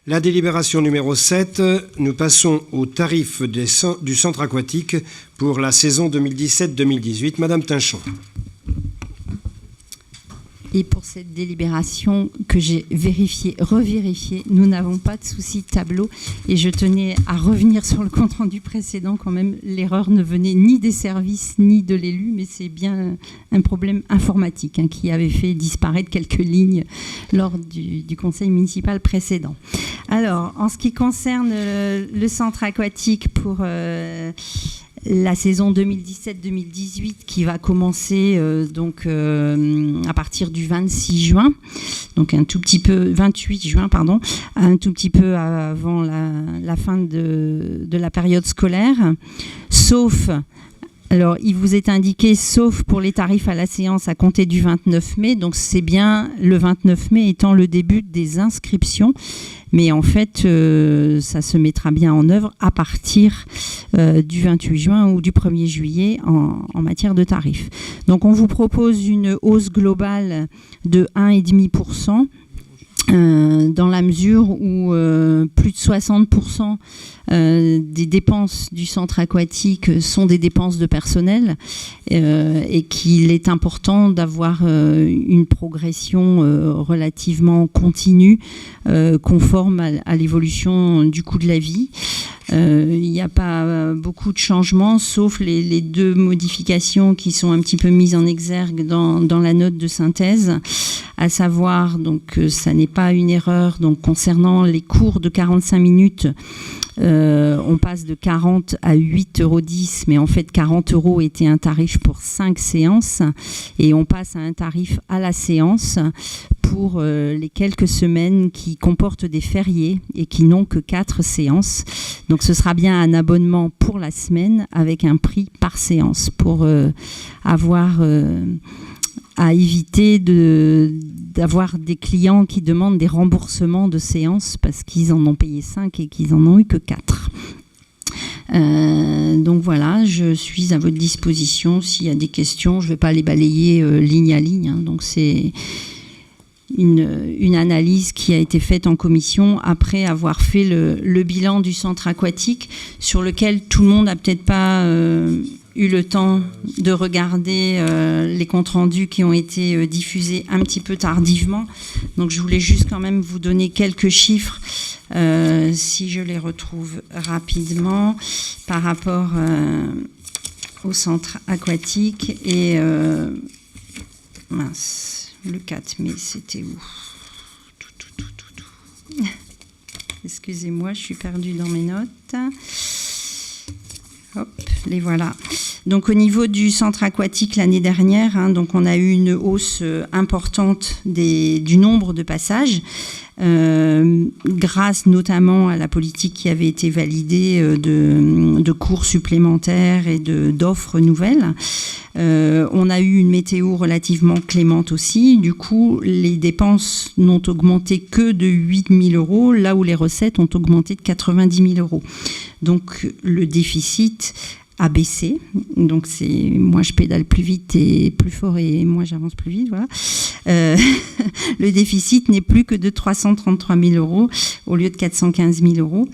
La délibération numéro 7, nous passons au tarif du centre aquatique pour la saison 2017-2018. Madame Tinchon. Et pour cette délibération que j'ai revérifiée, nous n'avons pas de souci de tableau. Et je tenais à revenir sur le compte-rendu précédent quand même. L'erreur ne venait ni des services ni de l'élu, mais c'est bien un problème informatique qui avait fait disparaître quelques lignes lors du conseil municipal précédent. Alors, en ce qui concerne le centre aquatique pour la saison 2017-2018 qui va commencer à partir du 26 juin, donc un tout petit peu 28 juin pardon, un tout petit peu avant la fin de la période scolaire, sauf. Alors, il vous est indiqué, sauf pour les tarifs à la séance à compter du 29 mai. Donc, c'est bien le 29 mai étant le début des inscriptions. Mais en fait, ça se mettra bien en œuvre à partir du 28 juin ou du 1er juillet en matière de tarifs. Donc, on vous propose une hausse globale de 1,5%. Dans la mesure où plus de 60% des dépenses du centre aquatique sont des dépenses de personnel et qu'il est important d'avoir une progression relativement continue, conforme à l'évolution du coût de la vie. Il n'y a pas beaucoup de changements, sauf les deux modifications qui sont un petit peu mises en exergue dans la note de synthèse, à savoir, donc ça n'est pas une erreur, donc concernant les cours de 45 minutes, on passe de 40 à 8,10 €, mais en fait 40 € était un tarif pour 5 séances et on passe à un tarif à la séance pour les quelques semaines qui comportent des fériés et qui n'ont que 4 séances. Donc ce sera bien un abonnement pour la semaine avec un prix par séance pour avoir à éviter d'avoir des clients qui demandent des remboursements de séances parce qu'ils en ont payé 5 et qu'ils en ont eu que 4. Donc voilà, je suis à votre disposition s'il y a des questions. Je ne vais pas les balayer ligne à ligne. Donc c'est une analyse qui a été faite en commission après avoir fait le bilan du centre aquatique sur lequel tout le monde n'a peut-être pas eu le temps de regarder les comptes rendus qui ont été diffusés un petit peu tardivement. Donc je voulais juste quand même vous donner quelques chiffres si je les retrouve rapidement par rapport au centre aquatique et le 4 mai, c'était où? Excusez-moi, je suis perdue dans mes notes. Hop, les voilà. Donc au niveau du centre aquatique l'année dernière, donc on a eu une hausse importante du nombre de passages, grâce notamment à la politique qui avait été validée de cours supplémentaires et d'offres nouvelles. On a eu une météo relativement clémente aussi. Du coup, les dépenses n'ont augmenté que de 8 000 €, là où les recettes ont augmenté de 90 000 €. Donc, le déficit a baissé. Donc, moi, je pédale plus vite et plus fort et moi, j'avance plus vite. Voilà. Le déficit n'est plus que de 333 000 € au lieu de 415 000 €.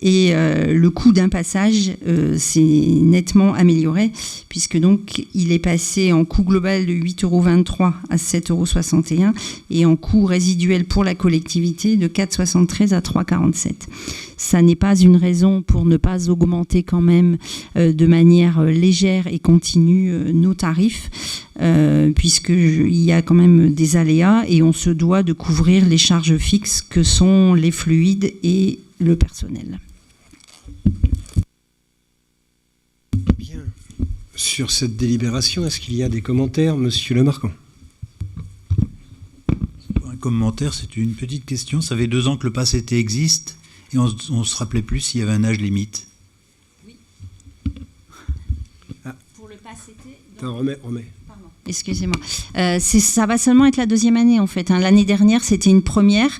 Et le coût d'un passage s'est nettement amélioré puisque donc il est passé en coût global de 8,23 € à 7,61 € et en coût résiduel pour la collectivité de 4,73 à 3,47. Ça n'est pas une raison pour ne pas augmenter quand même de manière légère et continue nos tarifs puisqu'il y a quand même des aléas et on se doit de couvrir les charges fixes que sont les fluides et le personnel. Bien. Sur cette délibération, est-ce qu'il y a des commentaires, Monsieur Lemarquand? Un commentaire, c'est une petite question. Ça fait 2 ans que le pass été existe et on ne se rappelait plus s'il y avait un âge limite. Oui. Pour le pass été. Attends, remets. Pardon. Excusez-moi. Ça va seulement être la deuxième année, en fait. L'année dernière, c'était une première.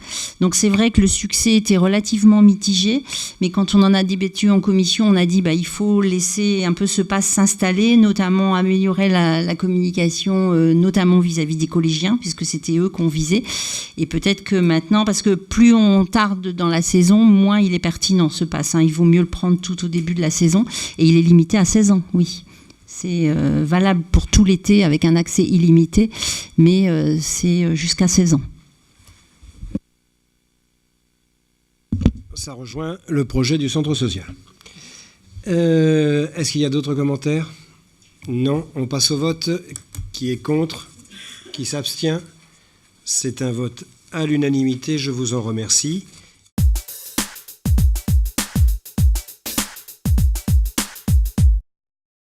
Donc, c'est vrai que le succès était relativement mitigé. Mais quand on en a débattu en commission, on a dit il faut laisser un peu ce pass s'installer, notamment améliorer la communication, notamment vis-à-vis des collégiens, puisque c'était eux qu'on visait. Et peut-être que maintenant, parce que plus on tarde dans la saison, moins il est pertinent, ce pass. Il vaut mieux le prendre tout au début de la saison. Et il est limité à 16 ans, oui. C'est valable pour tout l'été avec un accès illimité, mais c'est jusqu'à 16 ans. Ça rejoint le projet du centre social. Est-ce qu'il y a d'autres commentaires? Non. On passe au vote. Qui est contre? Qui s'abstient? C'est un vote à l'unanimité. Je vous en remercie.